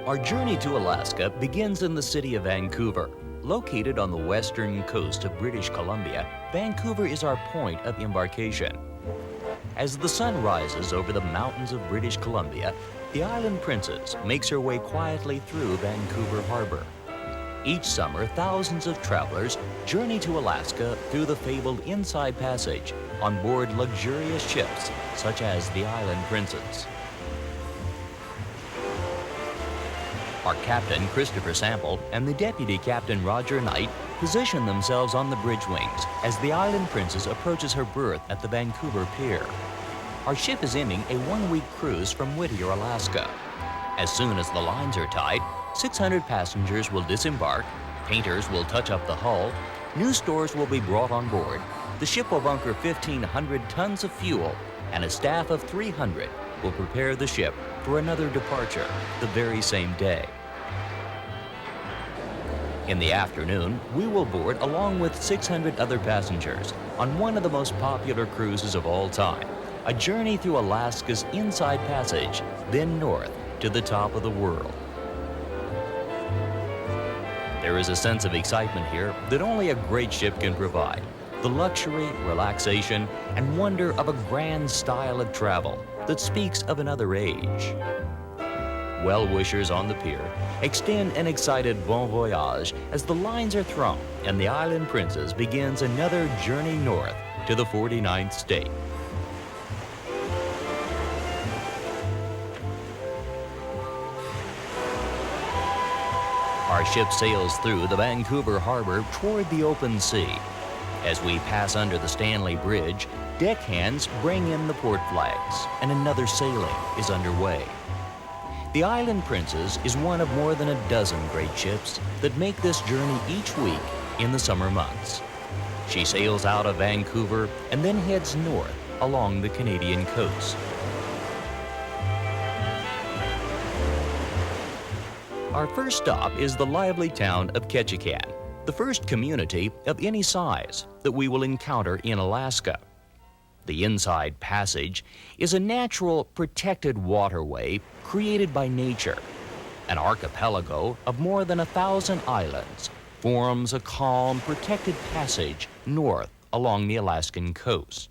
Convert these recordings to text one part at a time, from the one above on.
Our journey to Alaska begins in the city of Vancouver. Located on the western coast of British Columbia, Vancouver is our point of embarkation. As the sun rises over the mountains of British Columbia, the Island Princess makes her way quietly through Vancouver Harbor. Each summer, thousands of travelers journey to Alaska through the fabled Inside Passage on board luxurious ships such as the Island Princess. Our captain, Christopher Sample, and the deputy captain, Roger Knight, position themselves on the bridge wings as the Island Princess approaches her berth at the Vancouver Pier. Our ship is ending a one-week cruise from Whittier, Alaska. As soon as the lines are tied, 600 passengers will disembark, painters will touch up the hull, new stores will be brought on board, the ship will bunker 1,500 tons of fuel, and a staff of 300 will prepare the ship for another departure the very same day. In the afternoon, we will board along with 600 other passengers on one of the most popular cruises of all time, a journey through Alaska's Inside Passage, then north to the top of the world. There is a sense of excitement here that only a great ship can provide. The luxury, relaxation, and wonder of a grand style of travel that speaks of another age. Well-wishers on the pier extend an excited bon voyage as the lines are thrown and the Island Princess begins another journey north to the 49th state. Our ship sails through the Vancouver Harbor toward the open sea. As we pass under the Stanley Bridge, deckhands bring in the port flags, and another sailing is underway. The Island Princess is one of more than a dozen great ships that make this journey each week in the summer months. She sails out of Vancouver and then heads north along the Canadian coast. Our first stop is the lively town of Ketchikan, the first community of any size that we will encounter in Alaska. The Inside Passage is a natural, protected waterway created by nature. An archipelago of more than 1,000 islands forms a calm, protected passage north along the Alaskan coast.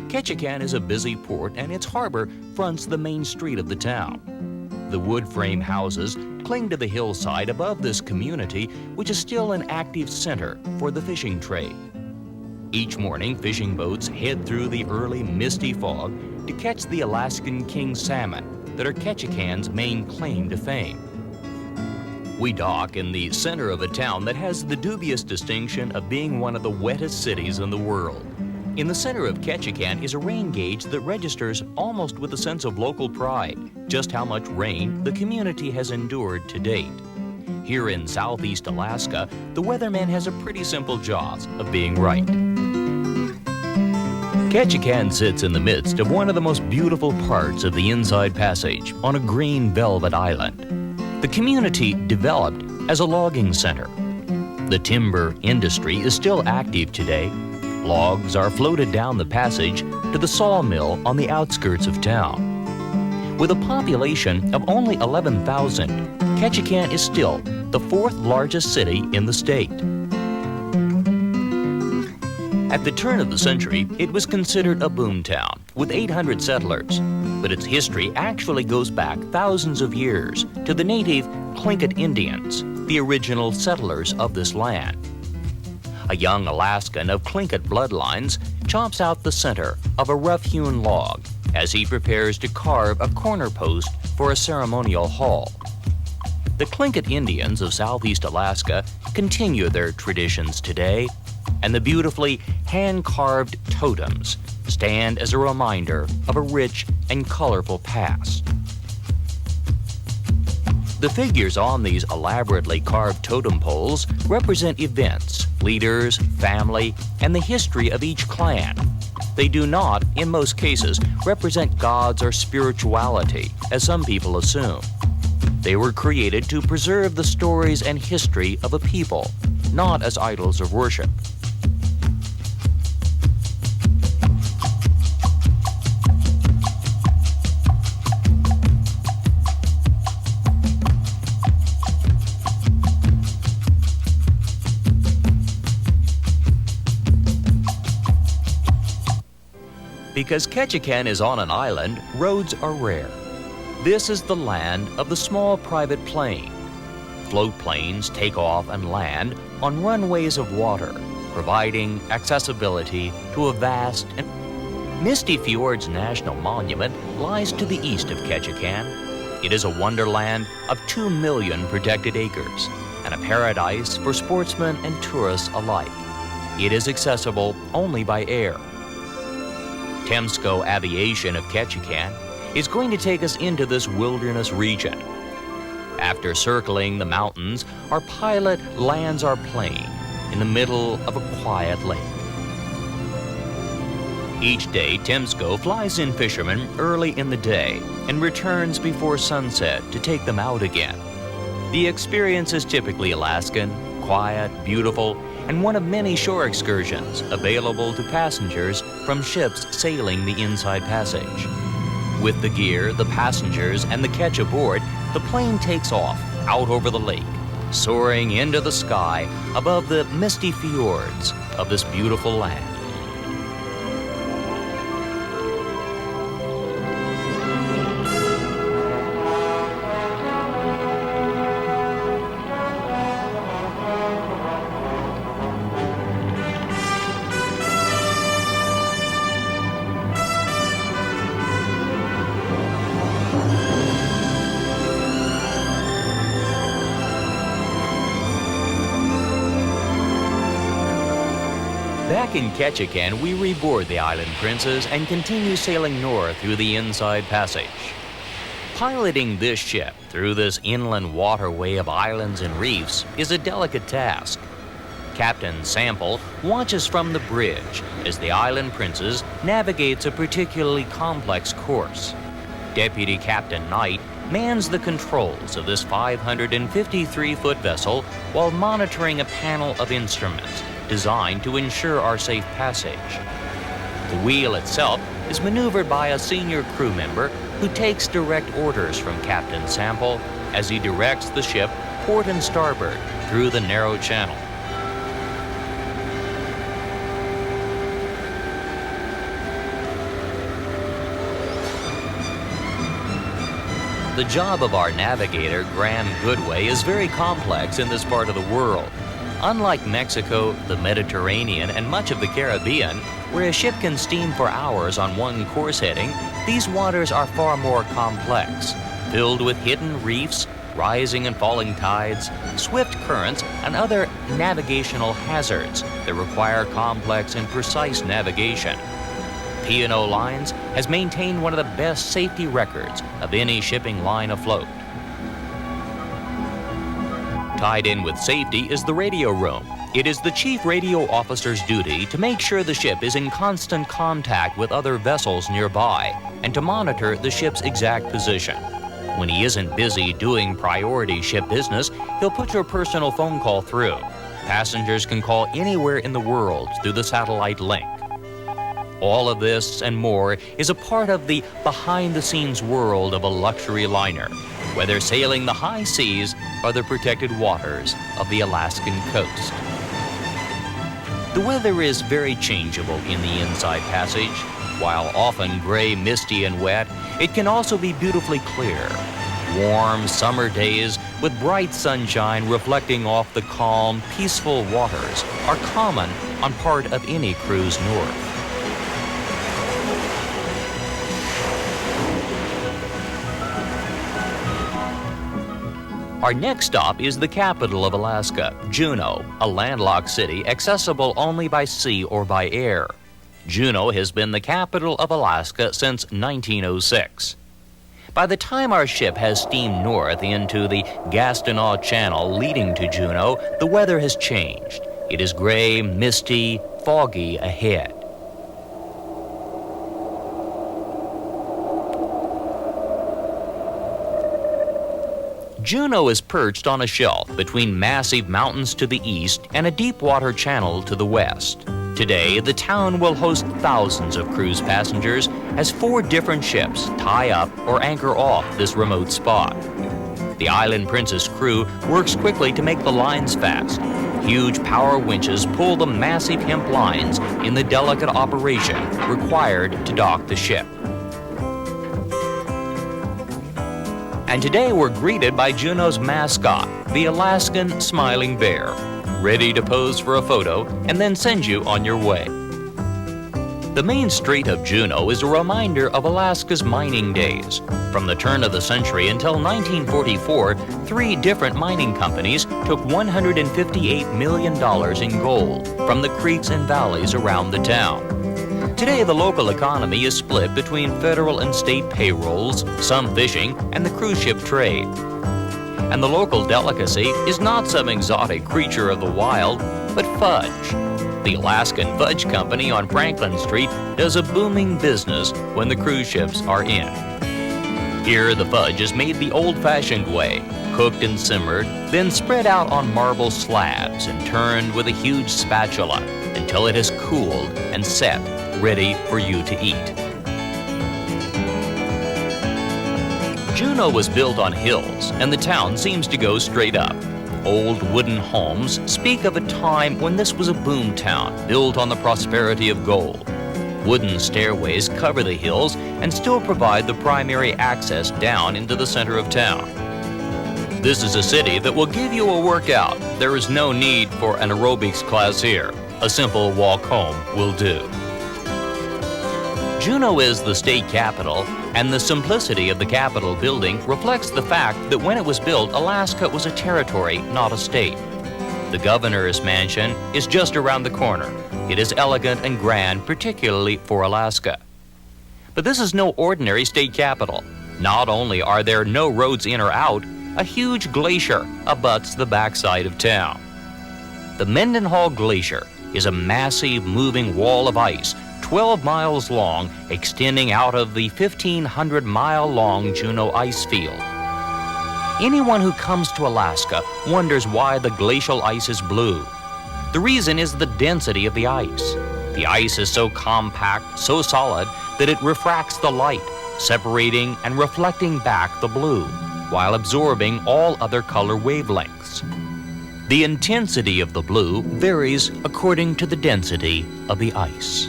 Ketchikan is a busy port, and its harbor fronts the main street of the town. The wood frame houses cling to the hillside above this community, which is still an active center for the fishing trade. Each morning, fishing boats head through the early misty fog to catch the Alaskan king salmon that are Ketchikan's main claim to fame. We dock in the center of a town that has the dubious distinction of being one of the wettest cities in the world. In the center of Ketchikan is a rain gauge that registers almost with a sense of local pride just how much rain the community has endured to date. Here in southeast Alaska, the weatherman has a pretty simple job of being right. Ketchikan sits in the midst of one of the most beautiful parts of the Inside Passage on a green velvet island. The community developed as a logging center. The timber industry is still active today. Logs are floated down the passage to the sawmill on the outskirts of town. With a population of only 11,000, Ketchikan is still the fourth largest city in the state. At the turn of the century, it was considered a boomtown with 800 settlers, but its history actually goes back thousands of years to the native Tlingit Indians, the original settlers of this land. A young Alaskan of Tlingit bloodlines chops out the center of a rough-hewn log as he prepares to carve a corner post for a ceremonial hall. The Tlingit Indians of southeast Alaska continue their traditions today, and the beautifully hand-carved totems stand as a reminder of a rich and colorful past. The figures on these elaborately carved totem poles represent events, leaders, family, and the history of each clan. They do not, in most cases, represent gods or spirituality, as some people assume. They were created to preserve the stories and history of a people, not as idols of worship. Because Ketchikan is on an island, roads are rare. This is the land of the small private plane. Float planes take off and land on runways of water, providing accessibility to a vast and Misty Fjords National Monument lies to the east of Ketchikan. It is a wonderland of 2 million protected acres and a paradise for sportsmen and tourists alike. It is accessible only by air. Temsco Aviation of Ketchikan is going to take us into this wilderness region. After circling the mountains, our pilot lands our plane in the middle of a quiet lake. Each day, Temsco flies in fishermen early in the day and returns before sunset to take them out again. The experience is typically Alaskan, quiet, beautiful, and one of many shore excursions available to passengers from ships sailing the Inside Passage. With the gear, the passengers, and the catch aboard, the plane takes off out over the lake, soaring into the sky above the misty fjords of this beautiful land. Back in Ketchikan, we reboard the Island Princess and continue sailing north through the Inside Passage. Piloting this ship through this inland waterway of islands and reefs is a delicate task. Captain Sample watches from the bridge as the Island Princess navigates a particularly complex course. Deputy Captain Knight mans the controls of this 553-foot vessel while monitoring a panel of instruments designed to ensure our safe passage. The wheel itself is maneuvered by a senior crew member who takes direct orders from Captain Sample as he directs the ship port and starboard through the narrow channel. The job of our navigator, Graham Goodway, is very complex in this part of the world. Unlike Mexico, the Mediterranean, and much of the Caribbean, where a ship can steam for hours on one course heading, these waters are far more complex, filled with hidden reefs, rising and falling tides, swift currents, and other navigational hazards that require complex and precise navigation. P&O Lines has maintained one of the best safety records of any shipping line afloat. Tied in with safety is the radio room. It is the chief radio officer's duty to make sure the ship is in constant contact with other vessels nearby and to monitor the ship's exact position. When he isn't busy doing priority ship business, he'll put your personal phone call through. Passengers can call anywhere in the world through the satellite link. All of this and more is a part of the behind-the-scenes world of a luxury liner, whether sailing the high seas or the protected waters of the Alaskan coast. The weather is very changeable in the Inside Passage. While often gray, misty, and wet, it can also be beautifully clear. Warm summer days with bright sunshine reflecting off the calm, peaceful waters are common on part of any cruise north. Our next stop is the capital of Alaska, Juneau, a landlocked city accessible only by sea or by air. Juneau has been the capital of Alaska since 1906. By the time our ship has steamed north into the Gastineau Channel leading to Juneau, the weather has changed. It is gray, misty, foggy ahead. Juneau is perched on a shelf between massive mountains to the east and a deep water channel to the west. Today, the town will host thousands of cruise passengers as 4 different ships tie up or anchor off this remote spot. The Island Princess crew works quickly to make the lines fast. Huge power winches pull the massive hemp lines in the delicate operation required to dock the ship. And today we're greeted by Juneau's mascot, the Alaskan smiling bear, ready to pose for a photo and then send you on your way. The main street of Juneau is a reminder of Alaska's mining days. From the turn of the century until 1944, 3 different mining companies took $158 million in gold from the creeks and valleys around the town. Today, the local economy is split between federal and state payrolls, some fishing, and the cruise ship trade. And the local delicacy is not some exotic creature of the wild, but fudge. The Alaskan Fudge Company on Franklin Street does a booming business when the cruise ships are in. Here, the fudge is made the old-fashioned way, cooked and simmered, then spread out on marble slabs and turned with a huge spatula until it has cooled and set, ready for you to eat. Juneau was built on hills, and the town seems to go straight up. Old wooden homes speak of a time when this was a boom town built on the prosperity of gold. Wooden stairways cover the hills and still provide the primary access down into the center of town. This is a city that will give you a workout. There is no need for an aerobics class here. A simple walk home will do. Juneau is the state capital, and the simplicity of the Capitol building reflects the fact that when it was built, Alaska was a territory, not a state. The governor's mansion is just around the corner. It is elegant and grand, particularly for Alaska. But this is no ordinary state capital. Not only are there no roads in or out, a huge glacier abuts the backside of town. The Mendenhall Glacier is a massive moving wall of ice 12 miles long, extending out of the 1,500-mile-long Juneau ice field. Anyone who comes to Alaska wonders why the glacial ice is blue. The reason is the density of the ice. The ice is so compact, so solid, that it refracts the light, separating and reflecting back the blue, while absorbing all other color wavelengths. The intensity of the blue varies according to the density of the ice.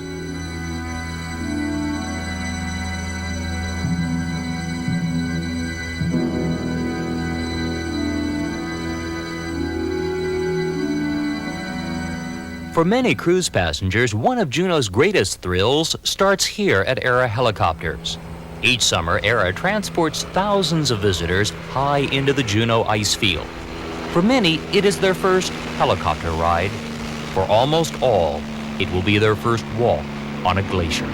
For many cruise passengers, one of Juneau's greatest thrills starts here at Era Helicopters. Each summer, Era transports thousands of visitors high into the Juneau ice field. For many, it is their first helicopter ride. For almost all, it will be their first walk on a glacier.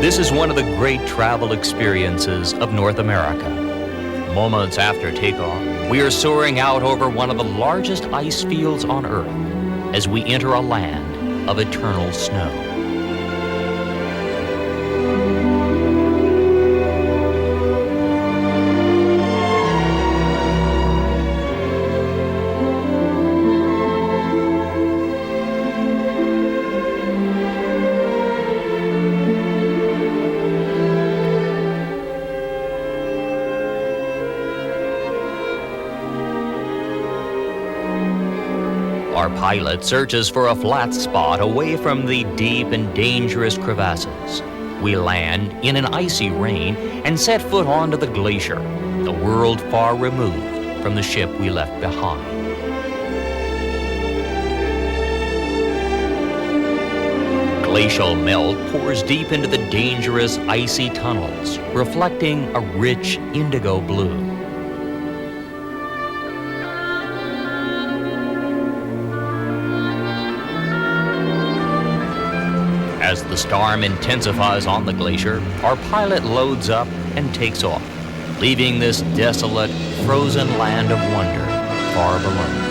This is one of the great travel experiences of North America. Moments after takeoff, we are soaring out over one of the largest ice fields on Earth as we enter a land of eternal snow. Our pilot searches for a flat spot away from the deep and dangerous crevasses. We land in an icy rain and set foot onto the glacier, a world far removed from the ship we left behind. Glacial melt pours deep into the dangerous icy tunnels, reflecting a rich indigo blue. As the storm intensifies on the glacier, our pilot loads up and takes off, leaving this desolate, frozen land of wonder far below.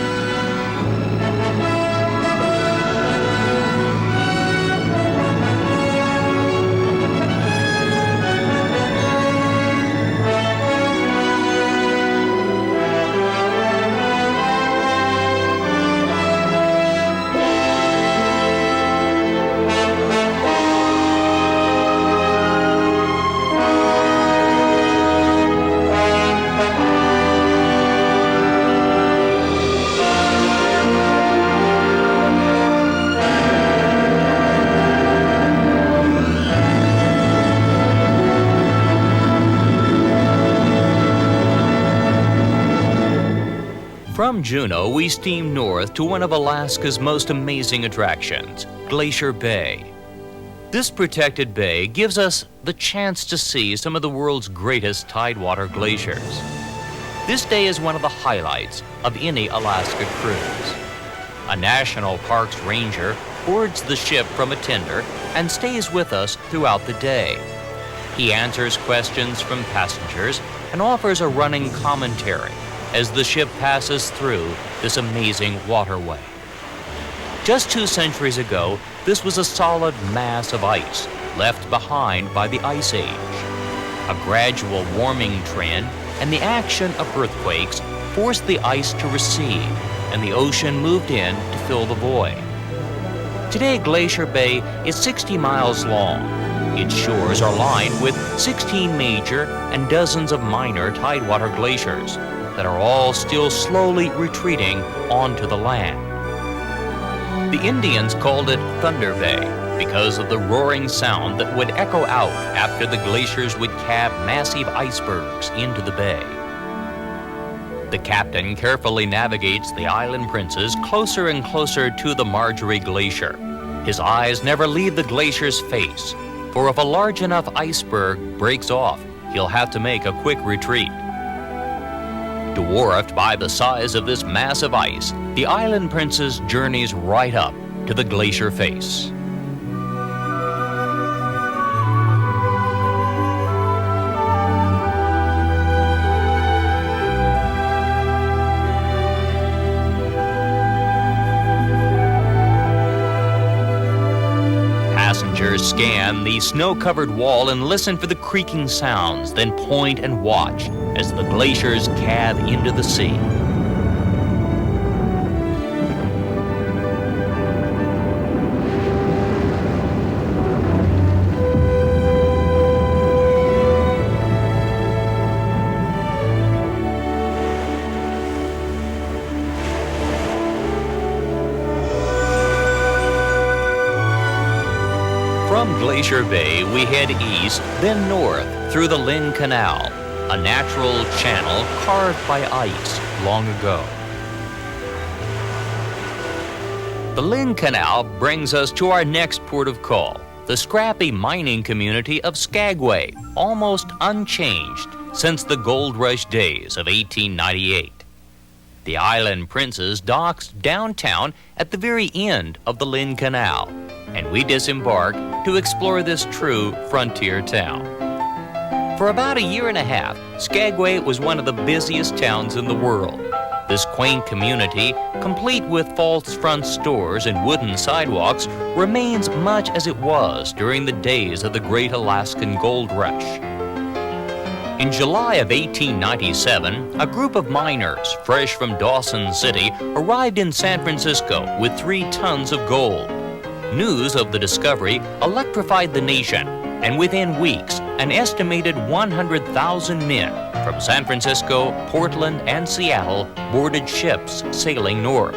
From Juneau, we steam north to one of Alaska's most amazing attractions, Glacier Bay. This protected bay gives us the chance to see some of the world's greatest tidewater glaciers. This day is one of the highlights of any Alaska cruise. A National Parks ranger boards the ship from a tender and stays with us throughout the day. He answers questions from passengers and offers a running commentary as the ship passes through this amazing waterway. Just 2 centuries ago, this was a solid mass of ice left behind by the Ice Age. A gradual warming trend and the action of earthquakes forced the ice to recede, and the ocean moved in to fill the void. Today, Glacier Bay is 60 miles long. Its shores are lined with 16 major and dozens of minor tidewater glaciers that are all still slowly retreating onto the land. The Indians called it Thunder Bay because of the roaring sound that would echo out after the glaciers would calve massive icebergs into the bay. The captain carefully navigates the Island Princess closer and closer to the Marjorie Glacier. His eyes never leave the glacier's face, for if a large enough iceberg breaks off, he'll have to make a quick retreat. Dwarfed by the size of this mass of ice, the Island Princess journeys right up to the glacier face. Passengers scan the snow-covered wall and listen for the creaking sounds, then point and watch as the glaciers calve into the sea. From Glacier Bay, we head east, then north through the Lynn Canal, a natural channel carved by ice long ago. The Lynn Canal brings us to our next port of call, the scrappy mining community of Skagway, almost unchanged since the gold rush days of 1898. The Island Princess docks downtown at the very end of the Lynn Canal, and we disembark to explore this true frontier town. For about a year and a half, Skagway was one of the busiest towns in the world. This quaint community, complete with false front stores and wooden sidewalks, remains much as it was during the days of the Great Alaskan Gold Rush. In July of 1897, a group of miners, fresh from Dawson City, arrived in San Francisco with 3 tons of gold. News of the discovery electrified the nation, and within weeks, an estimated 100,000 men from San Francisco, Portland, and Seattle boarded ships sailing north.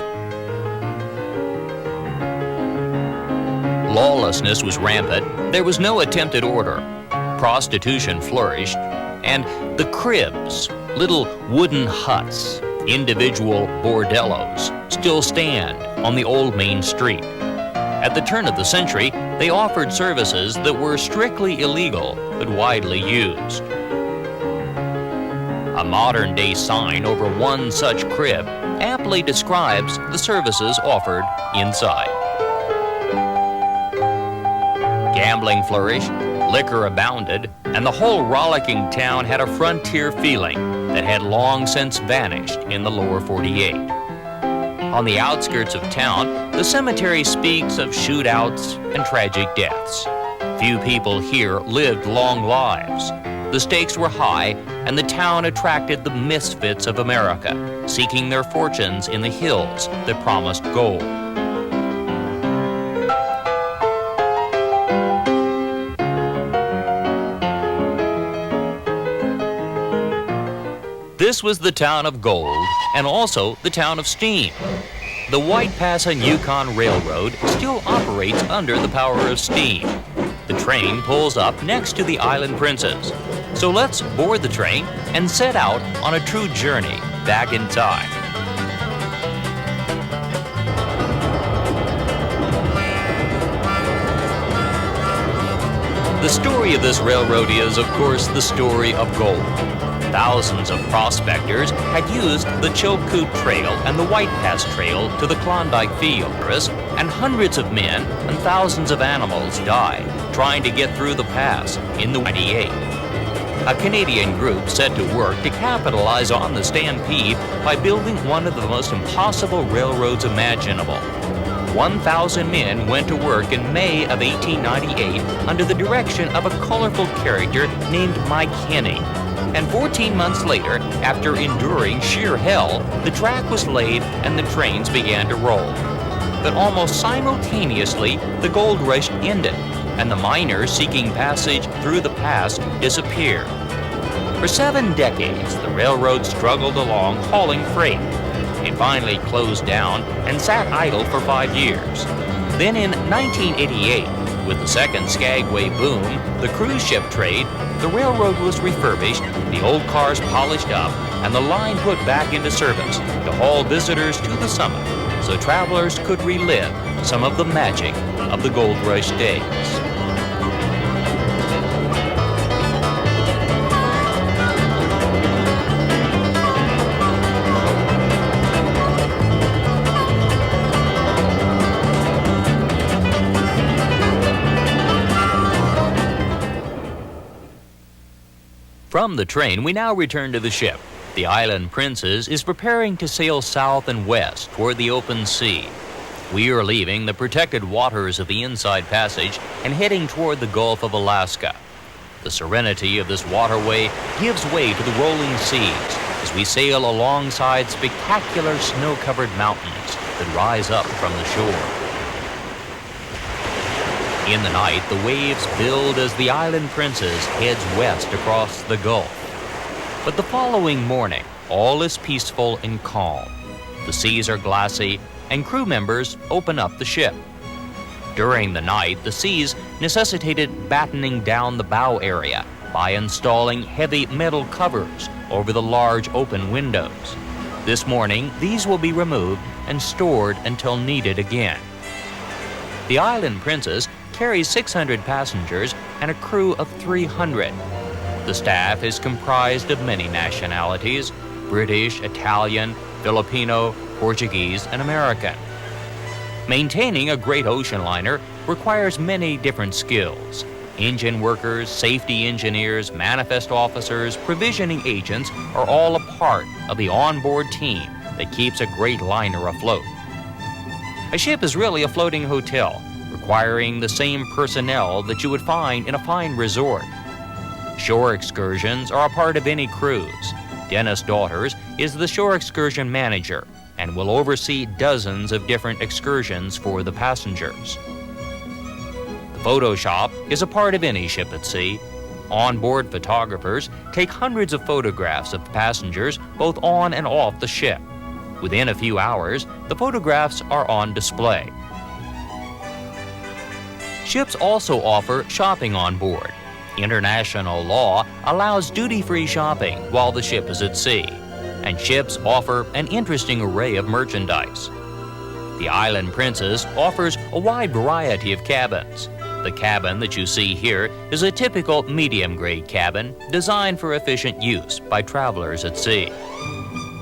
Lawlessness was rampant, there was no attempted order. Prostitution flourished, and the cribs, little wooden huts, individual bordellos, still stand on the old main street. At the turn of the century, they offered services that were strictly illegal but widely used. A modern-day sign over one such crib aptly describes the services offered inside. Gambling flourished, liquor abounded, and the whole rollicking town had a frontier feeling that had long since vanished in the lower 48. On the outskirts of town, the cemetery speaks of shootouts and tragic deaths. Few people here lived long lives. The stakes were high, and the town attracted the misfits of America, seeking their fortunes in the hills that promised gold. This was the town of gold, and also the town of steam. The White Pass and Yukon Railroad still operates under the power of steam. The train pulls up next to the Island Princess. So let's board the train and set out on a true journey back in time. The story of this railroad is, of course, the story of gold. Thousands of prospectors had used the Chilkoot Trail and the White Pass Trail to the Klondike Fields, and hundreds of men and thousands of animals died trying to get through the pass in the 98. A Canadian group set to work to capitalize on the stampede by building one of the most impossible railroads imaginable. 1,000 men went to work in May of 1898 under the direction of a colorful character named Mike Henney. And 14 months later, after enduring sheer hell, the track was laid and the trains began to roll. But almost simultaneously, the gold rush ended, and the miners seeking passage through the pass disappeared. For 7 decades, the railroad struggled along hauling freight. It finally closed down and sat idle for 5 years. Then in 1988, with the second Skagway boom, the cruise ship trade, the railroad was refurbished, the old cars polished up, and the line put back into service to haul visitors to the summit so travelers could relive some of the magic of the Gold Rush days. From the train, we now return to the ship. The Island Princess is preparing to sail south and west toward the open sea. We are leaving the protected waters of the Inside Passage and heading toward the Gulf of Alaska. The serenity of this waterway gives way to the rolling seas as we sail alongside spectacular snow-covered mountains that rise up from the shore. In the night, the waves build as the Island Princess heads west across the Gulf. But the following morning, all is peaceful and calm. The seas are glassy, and crew members open up the ship. During the night, the seas necessitated battening down the bow area by installing heavy metal covers over the large open windows. This morning, these will be removed and stored until needed again. The Island Princess carries 600 passengers and a crew of 300. The staff is comprised of many nationalities: British, Italian, Filipino, Portuguese, and American. Maintaining a great ocean liner requires many different skills. Engine workers, safety engineers, manifest officers, provisioning agents are all a part of the onboard team that keeps a great liner afloat. A ship is really a floating hotel, requiring the same personnel that you would find in a fine resort. Shore excursions are a part of any cruise. Dennis Daughters is the shore excursion manager and will oversee dozens of different excursions for the passengers. The photo shop is a part of any ship at sea. Onboard photographers take hundreds of photographs of the passengers both on and off the ship. Within a few hours, the photographs are on display. Ships also offer shopping on board. International law allows duty-free shopping while the ship is at sea, and ships offer an interesting array of merchandise. The Island Princess offers a wide variety of cabins. The cabin that you see here is a typical medium-grade cabin designed for efficient use by travelers at sea.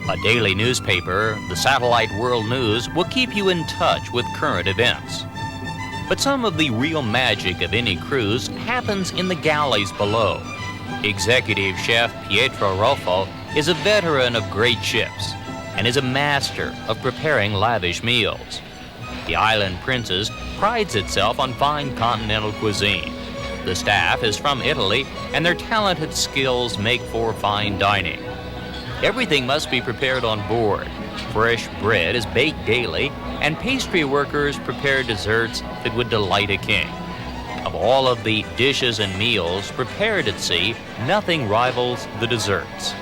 A daily newspaper, the Satellite World News, will keep you in touch with current events. But some of the real magic of any cruise happens in the galleys below. Executive Chef Pietro Ruffo is a veteran of great ships and is a master of preparing lavish meals. The Island Princess prides itself on fine continental cuisine. The staff is from Italy, and their talented skills make for fine dining. Everything must be prepared on board. Fresh bread is baked daily, and pastry workers prepare desserts that would delight a king. Of all of the dishes and meals prepared at sea, nothing rivals the desserts.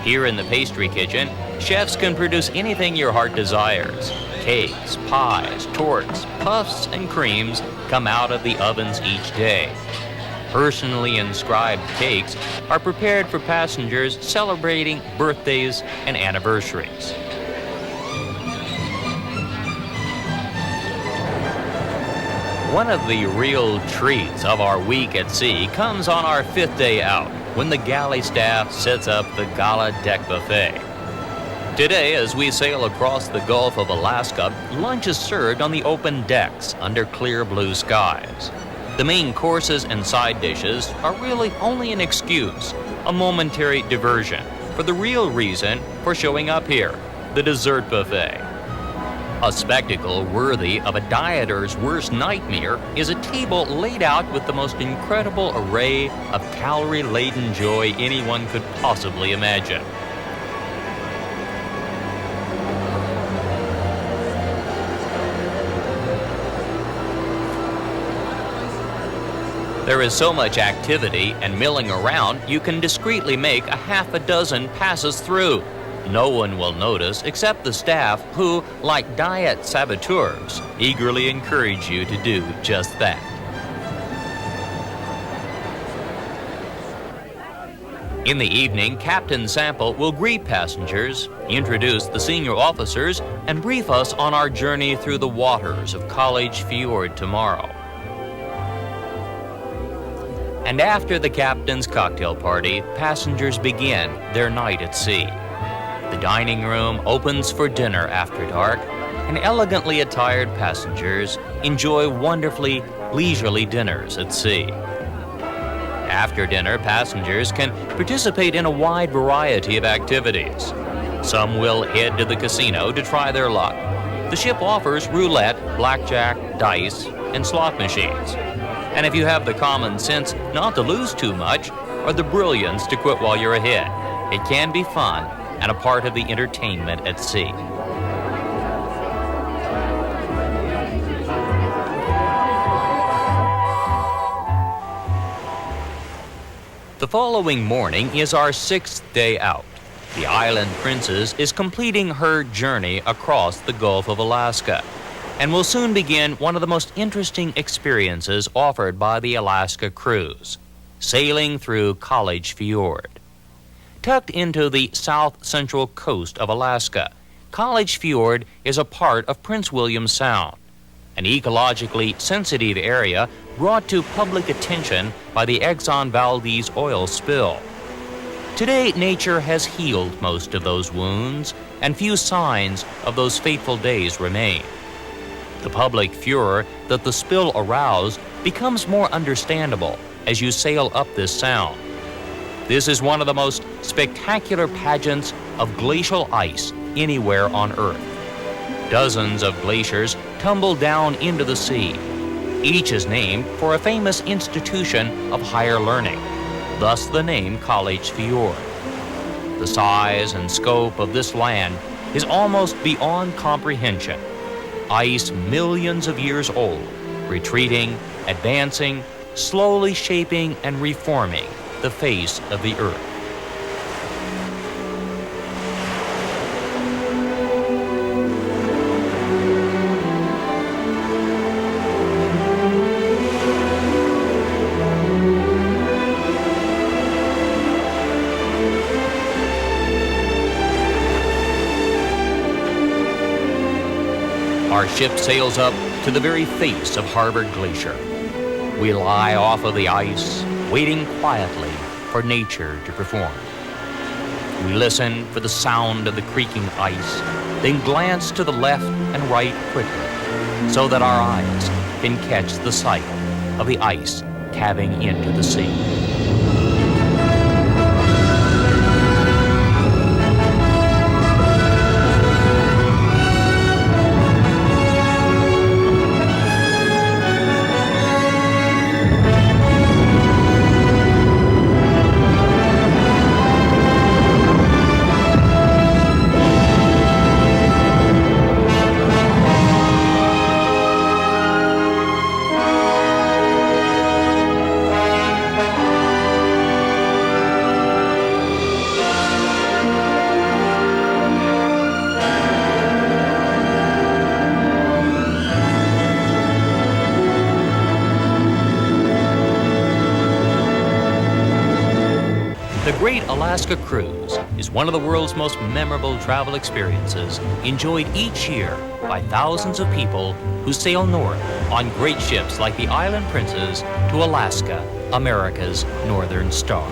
Here in the pastry kitchen, chefs can produce anything your heart desires. Cakes, pies, torts, puffs, and creams come out of the ovens each day. Personally inscribed cakes are prepared for passengers celebrating birthdays and anniversaries. One of the real treats of our week at sea comes on our 5th day out, when the galley staff sets up the gala deck buffet. Today, as we sail across the Gulf of Alaska, lunch is served on the open decks under clear blue skies. The main courses and side dishes are really only an excuse, a momentary diversion, for the real reason for showing up here, the dessert buffet. A spectacle worthy of a dieter's worst nightmare is a table laid out with the most incredible array of calorie-laden joy anyone could possibly imagine. There is so much activity and milling around, you can discreetly make a half a dozen passes through. No one will notice except the staff who, like diet saboteurs, eagerly encourage you to do just that. In the evening, Captain Sample will greet passengers, introduce the senior officers, and brief us on our journey through the waters of College Fjord tomorrow. And after the captain's cocktail party, passengers begin their night at sea. The dining room opens for dinner after dark, and elegantly attired passengers enjoy wonderfully leisurely dinners at sea. After dinner, passengers can participate in a wide variety of activities. Some will head to the casino to try their luck. The ship offers roulette, blackjack, dice, and slot machines. And if you have the common sense not to lose too much, or the brilliance to quit while you're ahead, it can be fun and a part of the entertainment at sea. The following morning is our 6th day out. The Island Princess is completing her journey across the Gulf of Alaska, and will soon begin one of the most interesting experiences offered by the Alaska cruise, sailing through College Fjord. Tucked into the south-central coast of Alaska, College Fjord is a part of Prince William Sound, an ecologically sensitive area brought to public attention by the Exxon Valdez oil spill. Today, nature has healed most of those wounds, and few signs of those fateful days remain. The public furor that the spill aroused becomes more understandable as you sail up this sound. This is one of the most spectacular pageants of glacial ice anywhere on Earth. Dozens of glaciers tumble down into the sea. Each is named for a famous institution of higher learning, thus the name College Fjord. The size and scope of this land is almost beyond comprehension. Ice millions of years old, retreating, advancing, slowly shaping and reforming the face of the Earth. Our ship sails up to the very face of Harvard Glacier. We lie off of the ice, waiting quietly for nature to perform. We listen for the sound of the creaking ice, then glance to the left and right quickly, so that our eyes can catch the sight of the ice calving into the sea. The Great Alaska Cruise is one of the world's most memorable travel experiences, enjoyed each year by thousands of people who sail north on great ships like the Island Princess to Alaska, America's Northern Star.